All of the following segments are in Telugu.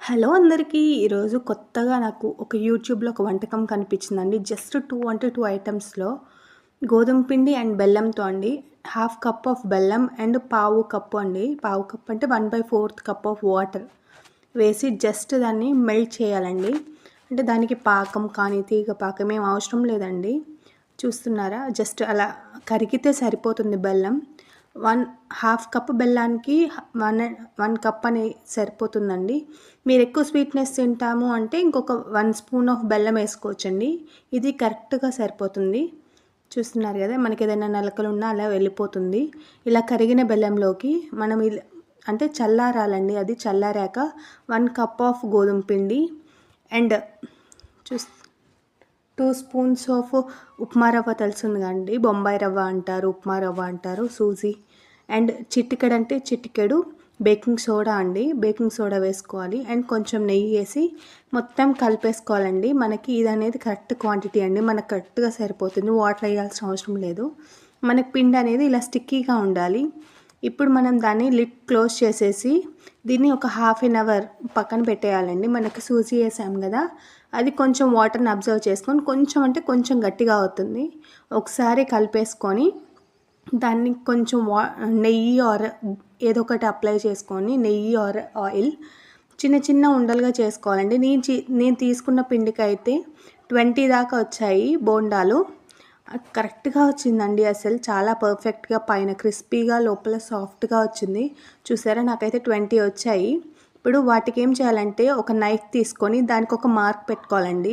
హలో అందరికీ. ఈరోజు కొత్తగా నాకు ఒక యూట్యూబ్‌లో ఒక వంటకం కనిపించిందండి. జస్ట్ 2 ఐటెమ్స్‌లో గోధుమ పిండి అండ్ బెల్లంతో అండి. హాఫ్ కప్ ఆఫ్ బెల్లం అండ్ పావు కప్పు అండి. పావు కప్ అంటే 1/4 కప్ ఆఫ్ వాటర్ వేసి జస్ట్ దాన్ని మెల్ట్ చేయాలండి. అంటే దానికి పాకం కానీ తీగ పాకం ఏం అవసరం లేదండి. చూస్తున్నారా? జస్ట్ అలా కరిగితే సరిపోతుంది బెల్లం. హాఫ్ కప్ బెల్లానికి 1 కప్ అని సరిపోతుందండి. మీరు ఎక్కువ స్వీట్‌నెస్ తింటాము అంటే ఇంకొక 1 స్పూన్ ఆఫ్ బెల్లం వేసుకోవచ్చండి. ఇది కరెక్ట్‌గా సరిపోతుంది. చూస్తున్నారు కదా! మనకి ఏదైనా నలకలున్నా అలా వెళ్ళిపోతుంది. ఇలా కరిగిన బెల్లంలోకి మనం అంటే చల్లారాలండి. అది చల్లారాక 1 కప్ ఆఫ్ గోధుమ పిండి అండ్ 2 స్పూన్స్ ఆఫ్ ఉప్మా రవ్వ తెలుస్తుంది కదండి. బొంబాయి రవ్వ అంటారు, ఉప్మా రవ్వ అంటారు, సూజీ అండ్ చిటికెడు బేకింగ్ సోడా అండి. బేకింగ్ సోడా వేసుకోవాలి అండ్ కొంచెం నెయ్యి వేసి మొత్తం కలిపేసుకోవాలండి. మనకి ఇది అనేది కరెక్ట్ క్వాంటిటీ అండి. మనకు కరెక్ట్గా సరిపోతుంది. వాటర్ వేయాల్సిన అవసరం లేదు. మనకి పిండి అనేది ఇలా స్టిక్కీగా ఉండాలి. ఇప్పుడు మనం దాన్ని లిడ్ క్లోజ్ చేసేసి దీన్ని ఒక హాఫ్ అన్ అవర్ పక్కన పెట్టేయాలండి. మనకి సూజీ వేసాం కదా, అది కొంచెం వాటర్ని అబ్జర్వ్ చేసుకొని కొంచెం అంటే కొంచెం గట్టిగా అవుతుంది. ఒకసారి కలిపేసుకొని దాన్ని కొంచెం నెయ్యి ఆర్ ఏదో ఒకటి అప్లై చేసుకొని నెయ్యి ఆర్ ఆయిల్ చిన్న చిన్న ఉండలుగా చేసుకోవాలండి. నేను తీసుకున్న పిండికి అయితే 20 దాకా వచ్చాయి బోండాలు. కరెక్ట్గా వచ్చిందండి. అసలు చాలా పర్ఫెక్ట్గా, పైన క్రిస్పీగా లోపల సాఫ్ట్గా వచ్చింది. చూసారా? నాకైతే 20 వచ్చాయి. ఇప్పుడు వాటికి ఏం చేయాలంటే ఒక నైఫ్ తీసుకొని దానికి ఒక మార్క్ పెట్టుకోవాలండి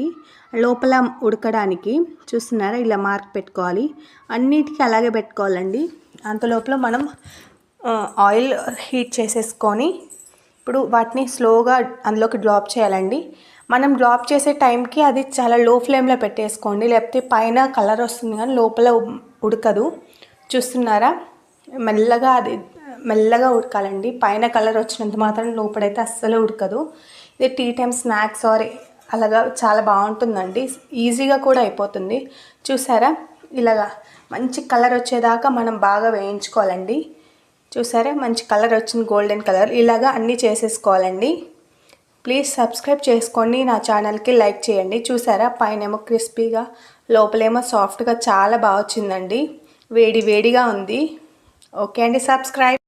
లోపల ఉడకడానికి. చూస్తున్నారా? ఇలా మార్క్ పెట్టుకోవాలి. అన్నిటికీ అలాగే పెట్టుకోవాలండి. అంత లోపల మనం ఆయిల్ హీట్ చేసేసుకొని ఇప్పుడు వాటిని స్లోగా అందులోకి డ్రాప్ చేయాలండి. మనం డ్రాప్ చేసే టైంకి అది చాలా లో ఫ్లేమ్లో పెట్టేసుకోండి, లేకపోతే పైన కలర్ వస్తుంది కానీ లోపల ఉడకదు. చూస్తున్నారా? మెల్లగా ఉడకాలండి. పైన కలర్ వచ్చినంత మాత్రం లోపలైతే అస్సలు ఉడకదు. ఇది టీ టైమ్ స్నాక్స్ ఆర్ అలాగా చాలా బాగుంటుందండి. ఈజీగా కూడా అయిపోతుంది. చూసారా? ఇలాగా మంచి కలర్ వచ్చేదాకా మనం బాగా వేయించుకోవాలండి. చూసారా? మంచి కలర్ వచ్చింది, గోల్డెన్ కలర్. ఇలాగా అన్నీ చేసేసుకోవాలండి. ప్లీజ్ సబ్స్క్రైబ్ చేసుకోండి, నా ఛానల్కి లైక్ చేయండి. చూసారా? పైనేమో క్రిస్పీగా లోపలేమో సాఫ్ట్గా చాలా బాగా వచ్చిందండి. వేడిగా ఉంది. ఓకే అండి, సబ్స్క్రైబ్.